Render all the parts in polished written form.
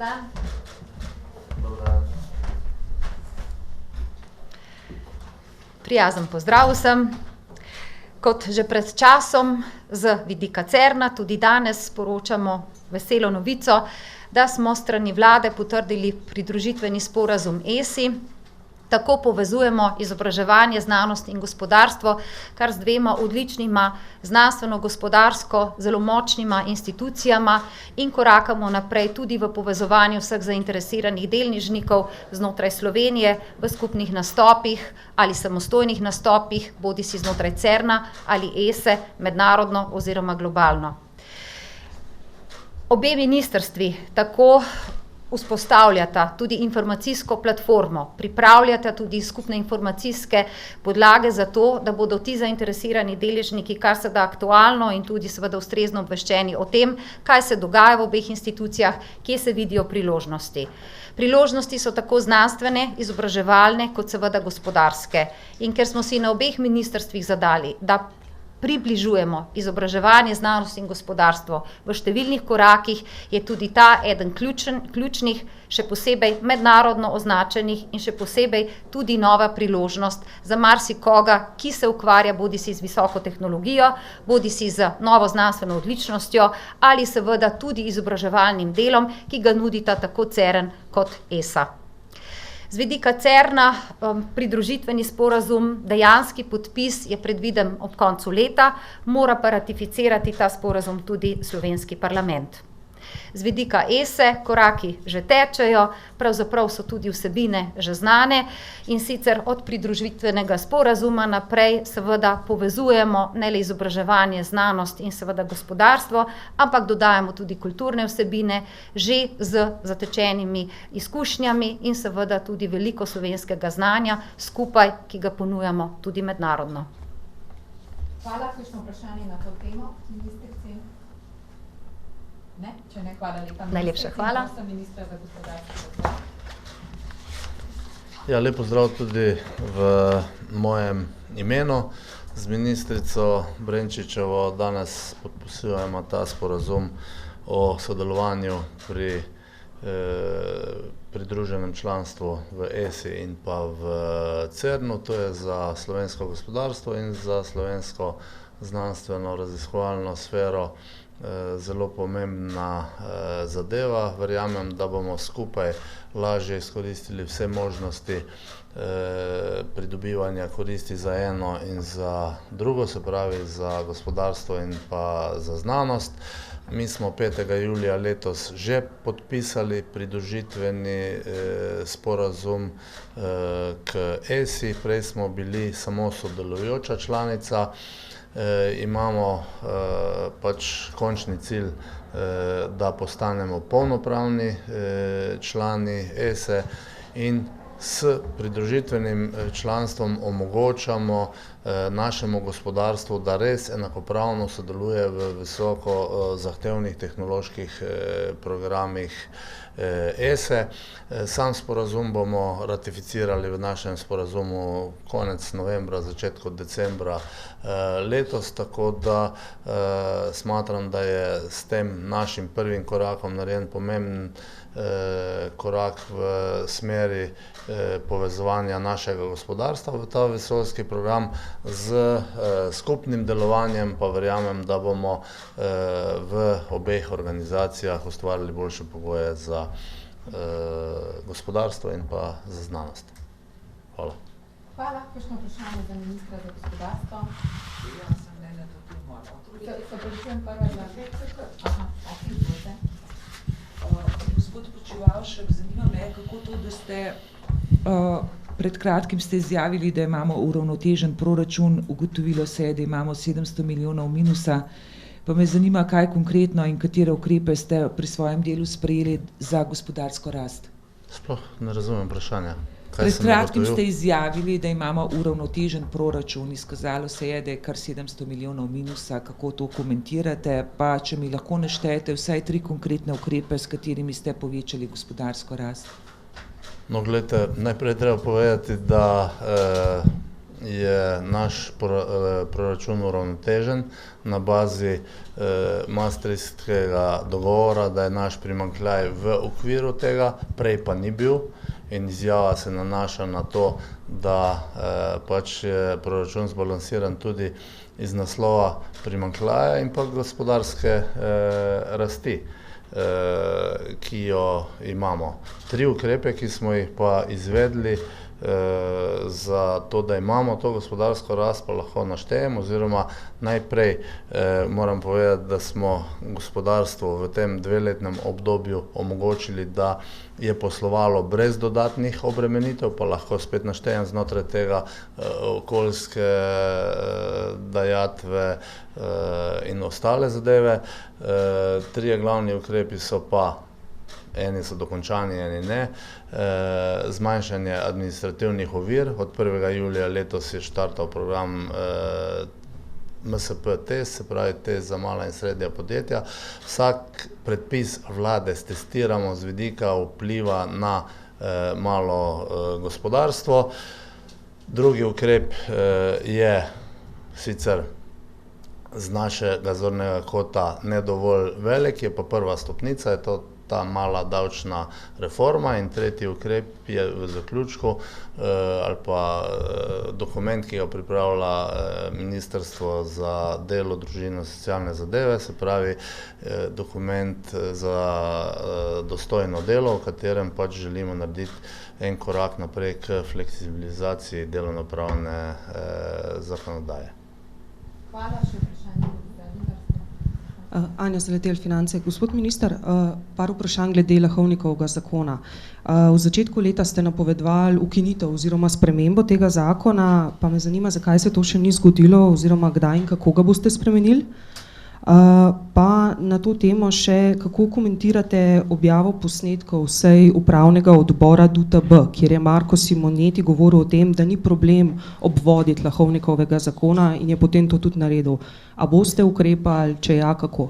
dan. Prijazen pozdrav vsem. Kot že pred časom z vidika CERN-a tudi danes sporočamo veselo novico, da smo s strani vlade potrdili pridružitveni sporazum ESI. Tako povezujemo izobraževanje, znanost in gospodarstvo, kar z dvema odličnima znanstveno-gospodarsko zelo močnima institucijama in korakamo naprej tudi v povezovanju vseh zainteresiranih deležnikov znotraj Slovenije v skupnih nastopih ali samostojnih nastopih, bodisi znotraj CERN-a ali ESE, mednarodno oziroma globalno. Obe ministrstvi tako vzpostavljata tudi informacijsko platformo, pripravljata tudi skupne informacijske podlage za to, da bodo ti zainteresirani deležniki kar se da aktualno in tudi seveda ustrezno obveščeni o tem, kaj se dogaja v obeh institucijah, kje se vidijo priložnosti. Priložnosti so tako znanstvene, izobraževalne kot seveda gospodarske. In ker smo si na obeh ministrstvih zadali, da približujemo izobraževanje, znanost in gospodarstvo v številnih korakih, je tudi ta eden ključnih, še posebej mednarodno označenih in še posebej tudi nova priložnost za marsikoga, ki se ukvarja bodisi z visoko tehnologijo, bodisi z novo znanstveno odličnostjo ali seveda tudi izobraževalnim delom, ki ga nudita tako CERN kot ESA. Z vidika CERN-a pridružitveni sporazum, dejanski podpis je predviden ob koncu leta, mora pa ratificirati ta sporazum tudi slovenski parlament. Z vidika ESE koraki že tečejo, pravzaprav so tudi vsebine že znane in sicer od pridružitvenega sporazuma naprej seveda povezujemo ne le izobraževanje, znanost in seveda gospodarstvo, ampak dodajamo tudi kulturne vsebine že z zatečenimi izkušnjami in seveda tudi veliko slovenskega znanja skupaj, ki ga ponujamo tudi mednarodno. Hvala, kakšno vprašanje na to temo, ministrici? Ne, če ne, hvala lepa. Najlepša hvala. Ministra za gospodarstvo. Ja, lep pozdrav tudi v mojem imenu. Z ministrico Brenčičevo danes podpisujemo ta sporazum o sodelovanju pri pridruženem članstvu v ESI in pa v CERN-u. To je za slovensko gospodarstvo in za slovensko znanstveno-raziskovalno sfero zelo pomembna zadeva. Verjamem, da bomo skupaj lažje izkoristili vse možnosti pridobivanja koristi za eno in za drugo, se pravi za gospodarstvo in pa za znanost. Mi smo 5. julija letos že podpisali pridružitveni sporazum k ESI, prej smo bili samo sodelujoča članica. Imamo pač končni cilj, da postanemo polnopravni člani ESE in s pridružitvenim članstvom omogočamo našemu gospodarstvu, da res enakopravno sodeluje v visoko zahtevnih tehnoloških programih ESE. Sam sporazum bomo ratificirali v našem sporazumu konec novembra, začetku decembra letos, tako da smatram, da je s tem našim prvim korakom narejen pomemben korak v smeri povezovanja našega gospodarstva v ta vesoljski program. Z skupnim delovanjem pa verjamem, da bomo v obeh organizacijah ustvarili boljše pogoje za gospodarstvo in pa za znanost. Hvala. Hvala, kakšno vprašanje za ministra za gospodarstvo? Ja, sem ne na to temo. Se prečujem prva za Aha, izvolite. Gospod Počivalšek, zanima me, kako to, da ste pred kratkim ste izjavili, da imamo uravnotežen proračun, ugotovilo se je, da imamo 700 milijonov minusa, pa me zanima, kaj konkretno in katere ukrepe ste pri svojem delu sprejeli za gospodarsko rast. Sploh ne razumem vprašanja. Pred kratkim ste izjavili, da imamo uravnotežen proračun, izkazalo se je, da je kar 700 milijonov minusa, kako to komentirate, pa če mi lahko naštejete vsaj 3 konkretne ukrepe, s katerimi ste povečali gospodarsko rast. No, gledajte, najprej treba povedati, da je naš proračun uravnotežen na bazi maastrichtskega dogovora, da je naš primanjkljaj v okviru tega, prej pa ni bil. In izjava se nanaša na to, da pač je proračun zbalansiran tudi iz naslova primanjkljaja in pa gospodarske rasti, ki jo imamo. 3 ukrepe, ki smo jih pa izvedli za to, da imamo to gospodarsko rast, pa lahko naštejem, oziroma najprej moram povedati, da smo gospodarstvo v tem 2-letnem obdobju omogočili, da je poslovalo brez dodatnih obremenitev, pa lahko spet naštejem znotraj tega okoljske dajatve in ostale zadeve. 3 glavni ukrepi so pa, eni so dokončani, eni ne. Zmanjšanje administrativnih ovir. Od 1. julija letos je štartal program MSP test, se pravi test za mala in srednja podjetja. Vsak predpis vlade stestiramo z vidika vpliva na malo gospodarstvo. Drugi ukrep je sicer z našega zornega kota ne dovolj velik, je pa prva stopnica, je to ta mala davčna reforma, in tretji ukrep je v zaključku ali pa dokument, ki ga pripravlja Ministrstvo za delo, družino in socialne zadeve, se pravi dokument za dostojno delo, v katerem pač želimo narediti en korak naprej k fleksibilizaciji delovnopravne zakonodaje. Hvala, še vprašanje. Anja Zaletelj, Finance. Gospod minister, par vprašanj glede Lahovnikovega zakona. V začetku leta ste napovedovali ukinitev oziroma spremembo tega zakona, pa me zanima, zakaj se to še ni zgodilo oziroma kdaj in kako ga boste spremenili. Pa na to temo še, kako komentirate objavo posnetkov sej upravnega odbora DUTB, kjer je Marko Simoneti govoril o tem, da ni problem obvoditi Lahovnikovega zakona in je potem to tudi naredil. A boste ukrepali, če ja, kako?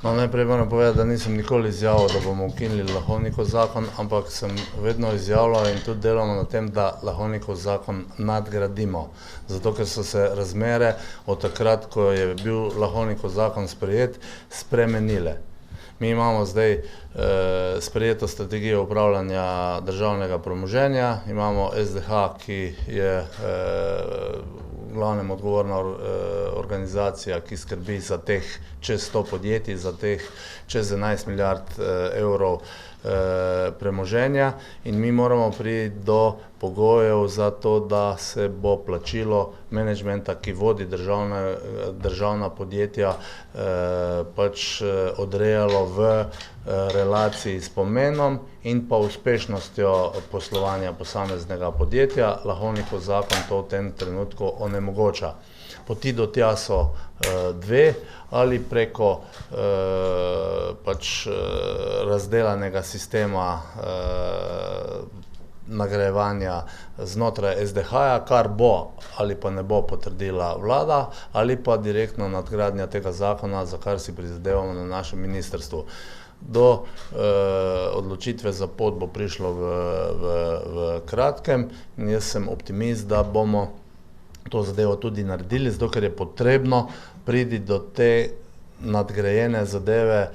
No, najprej moram povedati, da nisem nikoli izjavil, da bomo ukinili Lahovnikov zakon, ampak sem vedno izjavljal in tudi delamo na tem, da Lahovnikov zakon nadgradimo. Zato, ker so se razmere od takrat, ko je bil Lahovnikov zakon sprejet, spremenile. Mi imamo zdaj sprejeto strategijo upravljanja državnega premoženja, imamo SDH, ki je v glavnem odgovorna organizacija, ki skrbi za teh čez 100 podjetij, za teh čez 11 milijard evrov premoženja, in mi moramo priti do pogojev za to, da se bo plačilo menedžmenta, ki vodi državna podjetja, pač odrejalo v relaciji s pomenom in pa uspešnostjo poslovanja posameznega podjetja. Lahovnikov zakon to v tem trenutku onemogoča. Poti do tja so 2, ali preko pač razdelanega sistema nagrajevanja znotraj SDH-ja, kar bo ali pa ne bo potrdila vlada, ali pa direktno nadgradnja tega zakona, za kar si prizadevamo na našem ministrstvu. Do odločitve za pot bo prišlo v kratkem in jaz sem optimist, da bomo to zadevo tudi naredili, zato ker je potrebno priti do te nadgrajene zadeve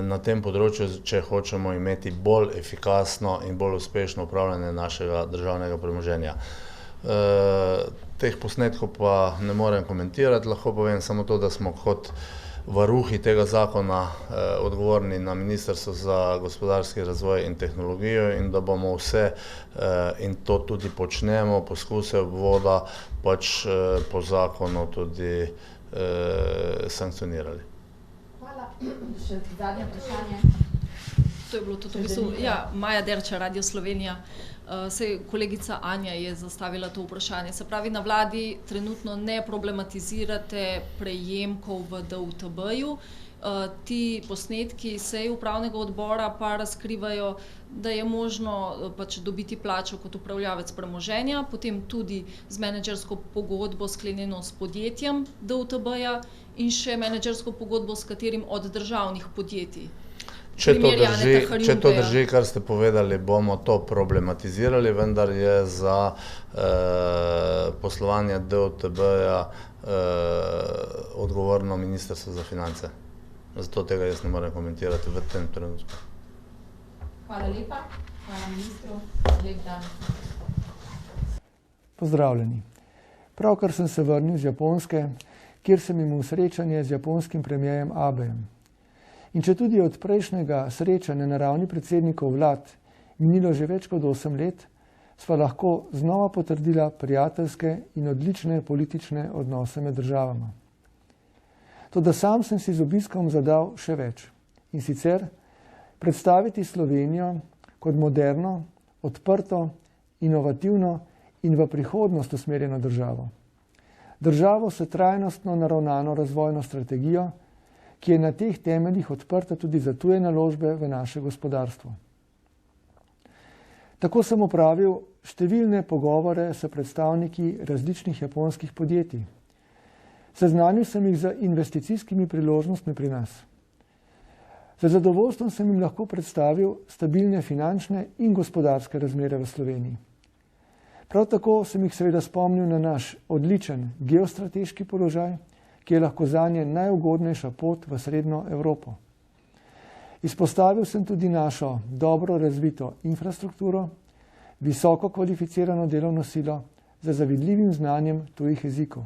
na tem področju, če hočemo imeti bolj efikasno in bolj uspešno upravljanje našega državnega premoženja. Teh posnetkov pa ne morem komentirati, lahko povem samo to, da smo kot varuhi tega zakona odgovorni na Ministrstvu za gospodarski razvoj in tehnologijo in da bomo vse, in to tudi počnemo, poskuse obvoda pač po zakonu tudi sankcionirali. Hvala. Še zadnje vprašanje. To je bilo tudi v bistvu, ja, Maja Derča, Radio Slovenija. Sej kolegica Anja je zastavila to vprašanje. Se pravi, na vladi trenutno ne problematizirate prejemkov v DUTB-ju. Ti posnetki sej upravnega odbora pa razkrivajo, da je možno pač dobiti plačo kot upravljavec premoženja, potem tudi z menedžersko pogodbo sklenjeno s podjetjem DUTB-ja in še menedžersko pogodbo s katerim od državnih podjetij. Če to drži, kar ste povedali, bomo to problematizirali, vendar je za poslovanje DUTB-ja odgovorno Ministrstvo za finance. Zato tega jaz ne morem komentirati v tem trenutku. Hvala lepa. Hvala ministru. Lep dan. Pozdravljeni. Pravkar sem se vrnil z Japonske, kjer sem imel srečanje z japonskim premijerjem Abejem. In če tudi od prejšnjega srečanja na ravni predsednikov vlad minilo že več kot 8 let, sva lahko znova potrdila prijateljske in odlične politične odnose med državama. Toda sam sem si z obiskom zadal še več. In sicer predstaviti Slovenijo kot moderno, odprto, inovativno in v prihodnost usmerjeno državo. Državo s trajnostno naravnano razvojno strategijo, ki je na teh temeljih odprta tudi za tuje naložbe v naše gospodarstvo. Tako sem opravil številne pogovore s predstavniki različnih japonskih podjetij. Seznanil sem jih z investicijskimi priložnostmi pri nas. Z zadovoljstvom sem jim lahko predstavil stabilne finančne in gospodarske razmere v Sloveniji. Prav tako sem jih seveda spomnil na naš odličen geostrateški položaj, ki je lahko zanje najugodnejša pot v srednjo Evropo. Izpostavil sem tudi našo dobro razvito infrastrukturo, visoko kvalificirano delovno silo z zavidljivim znanjem tujih jezikov.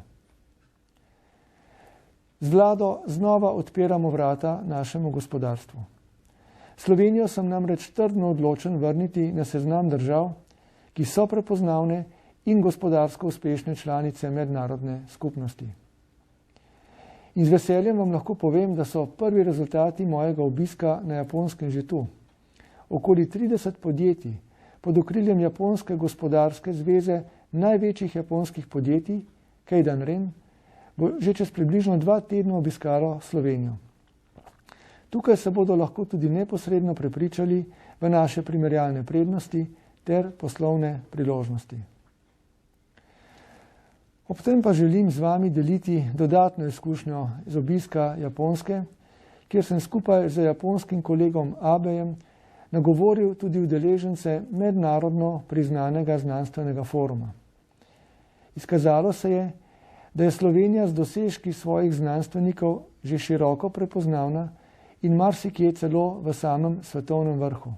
Z vlado znova odpiramo vrata našemu gospodarstvu. Slovenijo sem namreč trdno odločen vrniti na seznam držav, ki so prepoznavne in gospodarsko uspešne članice mednarodne skupnosti. In z veseljem vam lahko povem, da so prvi rezultati mojega obiska na Japonskem že tu. Okoli 30 podjetij pod okriljem Japonske gospodarske zveze največjih japonskih podjetij, Keidan Ren, bo že čez približno 2 tedna obiskalo Slovenijo. Tukaj se bodo lahko tudi neposredno prepričali v naše primerjalne prednosti ter poslovne priložnosti. Ob tem pa želim z vami deliti dodatno izkušnjo z obiska Japonske, kjer sem skupaj z japonskim kolegom Abejem nagovoril tudi udeležence mednarodno priznanega znanstvenega foruma. Izkazalo se je, da je Slovenija z dosežki svojih znanstvenikov že široko prepoznavna in marsikje celo v samem svetovnem vrhu.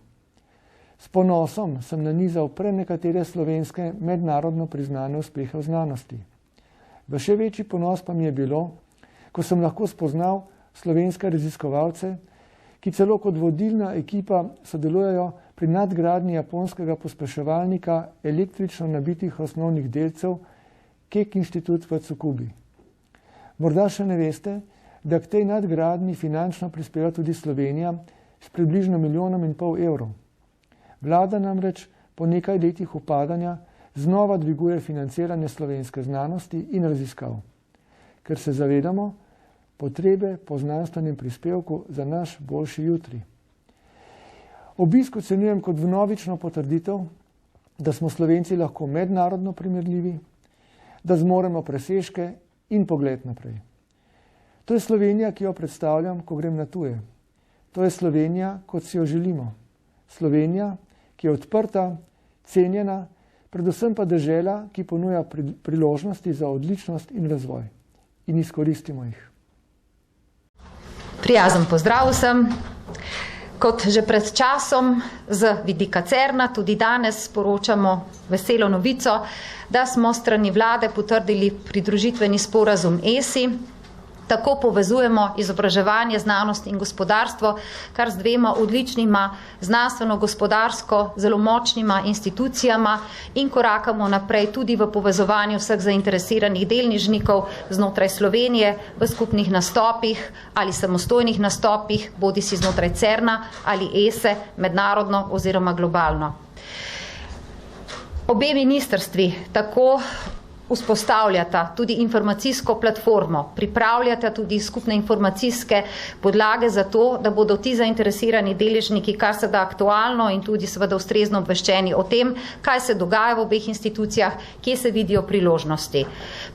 S ponosom sem nanizal prenekatere slovenske mednarodno priznane uspehe v znanosti. V še večji ponos pa mi je bilo, ko sem lahko spoznal slovenske raziskovalce, ki celo kot vodilna ekipa sodelujejo pri nadgradnji japonskega pospeševalnika električno nabitih osnovnih delcev Keck Institut v Tsukubi. Morda še ne veste, da k tej nadgradnji finančno prispeva tudi Slovenija s približno 1,5 milijona evrov. Vlada namreč po nekaj letih upadanja znova dviguje financiranje slovenske znanosti in raziskav, ker se zavedamo potrebe po znanstvenem prispevku za naš boljši jutri. Obisk ocenjujem kot vnovično potrditev, da smo Slovenci lahko mednarodno primerljivi, da zmoremo presežke in pogled naprej. To je Slovenija, ki jo predstavljam, ko grem na tuje. To je Slovenija, kot si jo želimo. Slovenija, ki je odprta, cenjena, predvsem pa dežela, ki ponuja priložnosti za odličnost in razvoj. In izkoristimo jih. Prijazen pozdrav vsem. Kot že pred časom z vidika CERN-a tudi danes sporočamo veselo novico, da smo strani vlade potrdili pridružitveni sporazum ESI. Tako povezujemo izobraževanje, znanost in gospodarstvo, kar z 2 odličnima znanstveno-gospodarsko zelo močnima institucijama in korakamo naprej tudi v povezovanju vseh zainteresiranih deležnikov znotraj Slovenije v skupnih nastopih ali samostojnih nastopih, bodisi znotraj CERN-a ali ESE, mednarodno oziroma globalno. Obe ministrstvi tako vzpostavljata tudi informacijsko platformo, pripravljata tudi skupne informacijske podlage za to, da bodo ti zainteresirani deležniki kar se da aktualno in tudi seveda ustrezno obveščeni o tem, kaj se dogaja v obeh institucijah, kje se vidijo priložnosti.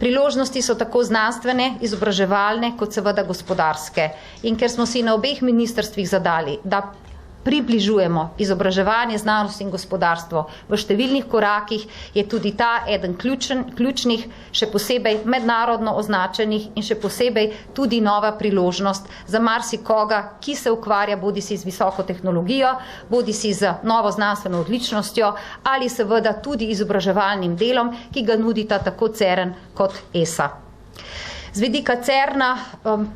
Priložnosti so tako znanstvene, izobraževalne, kot seveda gospodarske. In ker smo si na obeh ministrstvih zadali, da približujemo izobraževanje, znanost in gospodarstvo v številnih korakih, je tudi ta eden ključnih, še posebej mednarodno označenih in še posebej tudi nova priložnost za marsikoga, ki se ukvarja bodisi z visoko tehnologijo, bodisi z novo znanstveno odličnostjo ali seveda tudi izobraževalnim delom, ki ga nudita tako CERN kot ESA. Z vidika CERN-a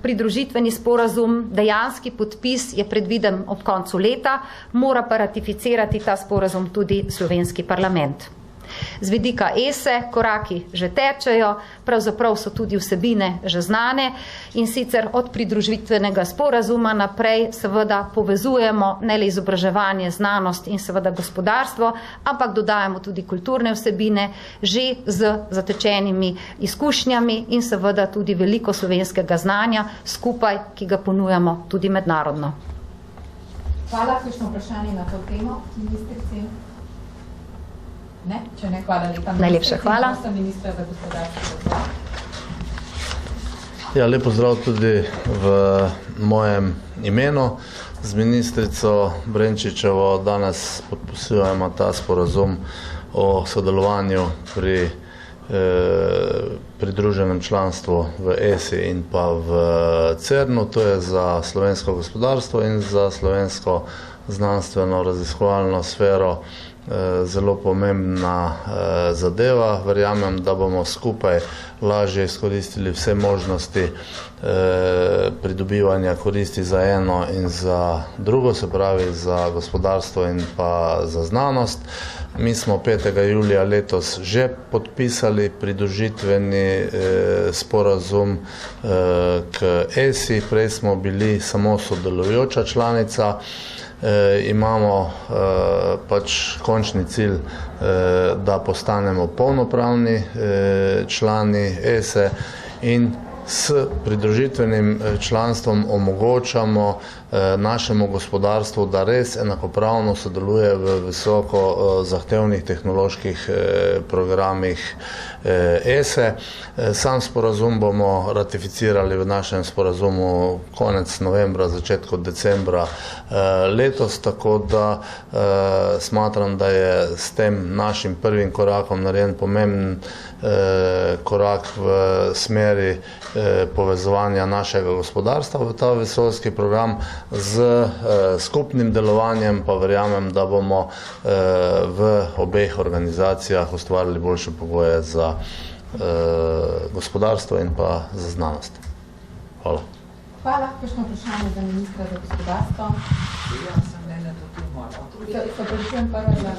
pridružitveni sporazum, dejanski podpis je predviden ob koncu leta, mora pa ratificirati ta sporazum tudi slovenski parlament. Z vidika ESE koraki že tečejo, pravzaprav so tudi vsebine že znane in sicer od pridružitvenega sporazuma naprej seveda povezujemo ne le izobraževanje, znanost in seveda gospodarstvo, ampak dodajamo tudi kulturne vsebine že z zatečenimi izkušnjami in seveda tudi veliko slovenskega znanja skupaj, ki ga ponujamo tudi mednarodno. Hvala, kakšno vprašanje na to temo, ministrici? Ne, če ne, hvala lepa. Najlepša hvala. Sem ministra za gospodarstvo. Ja, lep pozdrav tudi v mojem imenu. Z ministrico Brenčičevo danes podpisujemo ta sporazum o sodelovanju pri pridruženem članstvu v ESI in pa v CERN-u. To je za slovensko gospodarstvo in za slovensko znanstveno raziskovalno sfero zelo pomembna zadeva. Verjamem, da bomo skupaj lažje izkoristili vse možnosti pridobivanja koristi za eno in za drugo, se pravi za gospodarstvo in pa za znanost. Mi smo 5. julija letos že podpisali pridružitveni sporazum k ESI, prej smo bili samo sodelujoča članica. Imamo pač končni cilj, da postanemo polnopravni člani ESE in s pridružitvenim članstvom omogočamo našemu gospodarstvu, da res enakopravno sodeluje v visoko zahtevnih tehnoloških programih ESE. Sam sporazum bomo ratificirali v našem sporazumu konec novembra, začetku decembra letos, tako da smatram, da je s tem našim prvim korakom narejen pomemben korak v smeri povezovanja našega gospodarstva v ta vesoljski program. Z skupnim delovanjem pa verjamem, da bomo v obeh organizacijah ustvarili boljše pogoje za gospodarstvo in pa za znanost. Hvala. Hvala, kakšno vprašanje za ministra za gospodarstvo? Ja, sem ne na to temo. Se prečujem prvo za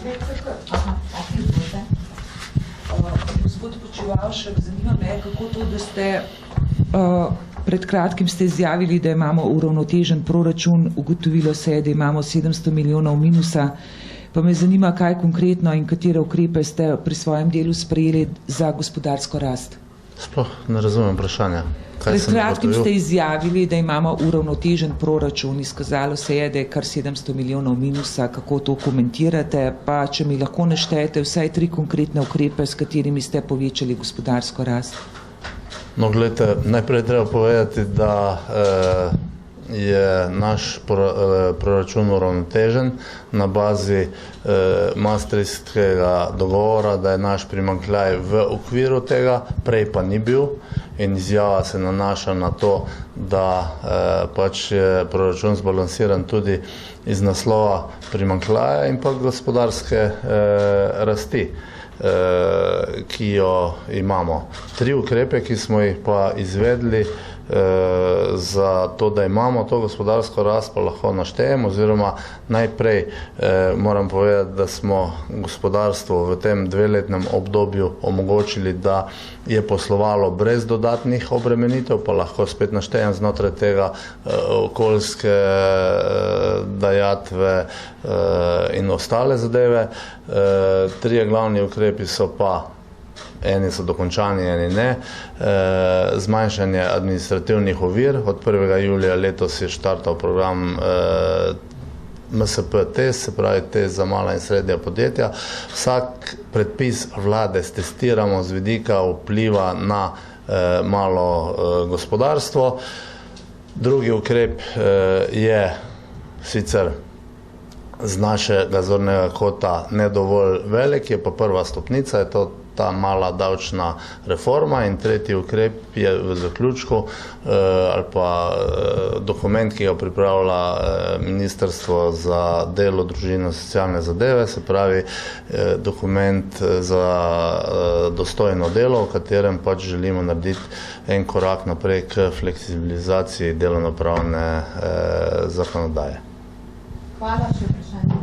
Aha, izvolite. Gospod Počivalšek, zanima me, kako to, da ste pred kratkim ste izjavili, da imamo uravnotežen proračun, ugotovilo se je, da imamo 700 milijonov minusa, pa me zanima, kaj konkretno in katere ukrepe ste pri svojem delu sprejeli za gospodarsko rast. Sploh ne razumem vprašanja. Pred kratkim ste izjavili, da imamo uravnotežen proračun, izkazalo se je, da je kar 700 milijonov minusa, kako to komentirate, pa če mi lahko naštejete vsaj 3 konkretne ukrepe, s katerimi ste povečali gospodarsko rast. No, gledajte, najprej treba povedati, da je naš proračun uravnotežen na bazi Maastrichtskega dogovora, da je naš primanjkljaj v okviru tega, prej pa ni bil, in izjava se nanaša na to, da pač je proračun zbalansiran tudi iz naslova primanjkljaja in pa gospodarske rasti, ki jo imamo. 3 ukrepe, ki smo jih pa izvedli za to, da imamo to gospodarsko rast, pa lahko naštejemo, oziroma najprej moram povedati, da smo gospodarstvo v tem 2-letnem obdobju omogočili, da je poslovalo brez dodatnih obremenitev, pa lahko spet naštejem znotraj tega okoljske dajatve in ostale zadeve. 3 glavni ukrepi so pa, eni so dokončani, eni ne. Zmanjšanje administrativnih ovir. Od 1. julija letos je štartal program MSP test, se pravi test za mala in srednja podjetja. Vsak predpis vlade stestiramo z vidika vpliva na malo gospodarstvo. Drugi ukrep je sicer z našega zornega kota ne dovolj velik, je pa prva stopnica, je to ta mala davčna reforma, in tretji ukrep je v zaključku ali pa dokument, ki ga pripravlja Ministrstvo za delo, družino in socialne zadeve, se pravi dokument za dostojno delo, v katerem pač želimo narediti en korak naprej k fleksibilizaciji delovnopravne zakonodaje. Hvala, še vprašanje.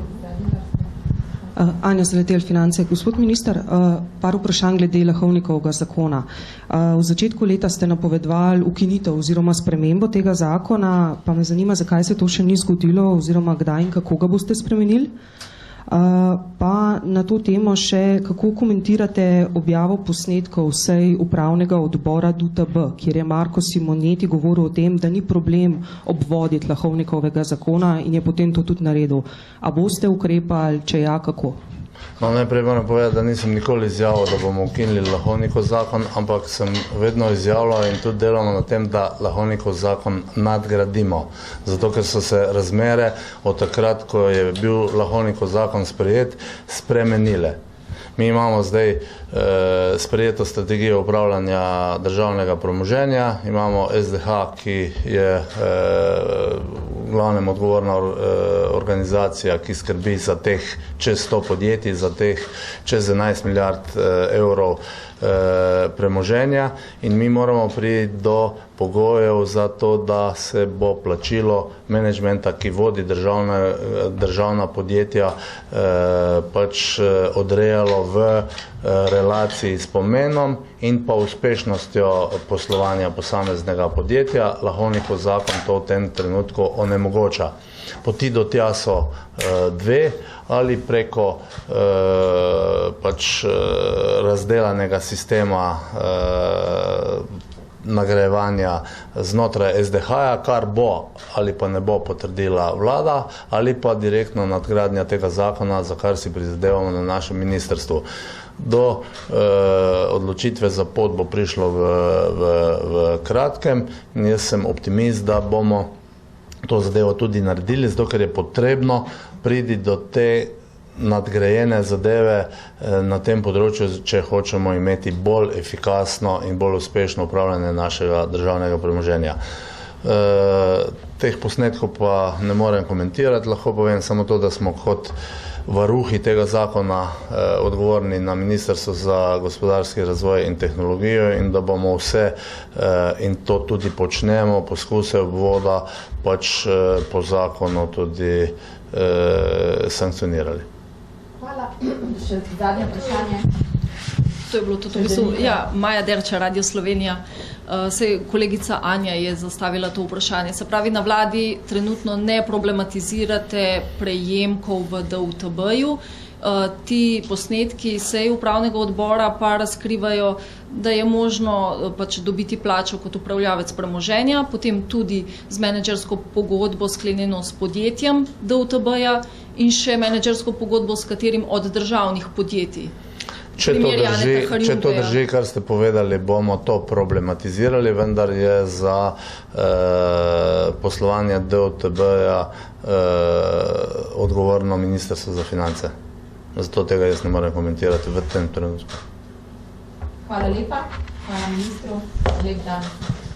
Anja Zaletel, Finance. Gospod minister, par vprašanj glede Lahovnikovega zakona. V začetku leta ste napovedovali ukinitev oziroma spremembo tega zakona, pa me zanima, zakaj se to še ni zgodilo oziroma kdaj in kako ga boste spremenili. Pa na to temo še, kako komentirate objavo posnetkov sej upravnega odbora DUTB, kjer je Marko Simoneti govoril o tem, da ni problem obvoditi Lahovnikovega zakona in je potem to tudi naredil. A boste ukrepali, če ja, kako? No, najprej moram povedati, da nisem nikoli izjavil, da bomo ukinili Lahovnikov zakon, ampak sem vedno izjavljal in tudi delamo na tem, da Lahovnikov zakon nadgradimo. Zato, ker so se razmere od takrat, ko je bil Lahovnikov zakon sprejet, spremenile. Mi imamo zdaj sprejeto strategijo upravljanja državnega premoženja, imamo SDH, ki je v glavnem odgovorna organizacija, ki skrbi za teh čez 100 podjetij, za teh čez 11 milijard evrov premoženja, in mi moramo priti do pogojev za to, da se bo plačilo menedžmenta, ki vodi državna podjetja, pač odrejalo v relaciji s pomenom in pa uspešnostjo poslovanja posameznega podjetja. Lahovnikov zakon to v tem trenutku onemogoča. Poti do tja so dve, ali preko pač razdelanega sistema nagrajevanja znotraj SDH-ja, kar bo ali pa ne bo potrdila vlada, ali pa direktno nadgradnja tega zakona, za kar si prizadevamo na našem ministrstvu. Do odločitve za pot bo prišlo v kratkem in jaz sem optimist, da bomo to zadevo tudi naredili, zato ker je potrebno priti do te nadgrajene zadeve na tem področju, če hočemo imeti bolj efikasno in bolj uspešno upravljanje našega državnega premoženja. Teh posnetkov pa ne morem komentirati, lahko povem samo to, da smo kot varuhi tega zakona odgovorni na Ministrstvo za gospodarski razvoj in tehnologijo in da bomo vse, in to tudi počnemo, poskuse obvoda pač po zakonu tudi sankcionirali. Hvala. Še zadnje vprašanje. To je bilo tudi v bistvu, ja, Maja Derča, Radio Slovenija. Sej kolegica Anja je zastavila to vprašanje. Se pravi, na vladi trenutno ne problematizirate prejemkov v DUTB-ju. Ti posnetki sej upravnega odbora pa razkrivajo, da je možno pač dobiti plačo kot upravljavec premoženja, potem tudi z menedžersko pogodbo sklenjeno s podjetjem DUTB-ja in še menedžersko pogodbo s katerim od državnih podjetij. Če to drži, kar ste povedali, bomo to problematizirali, vendar je za poslovanje DUTB-ja odgovorno Ministrstvo za finance. Zato tega jaz ne morem komentirati v tem trenutku. Hvala lepa. Hvala ministru. Lep dan.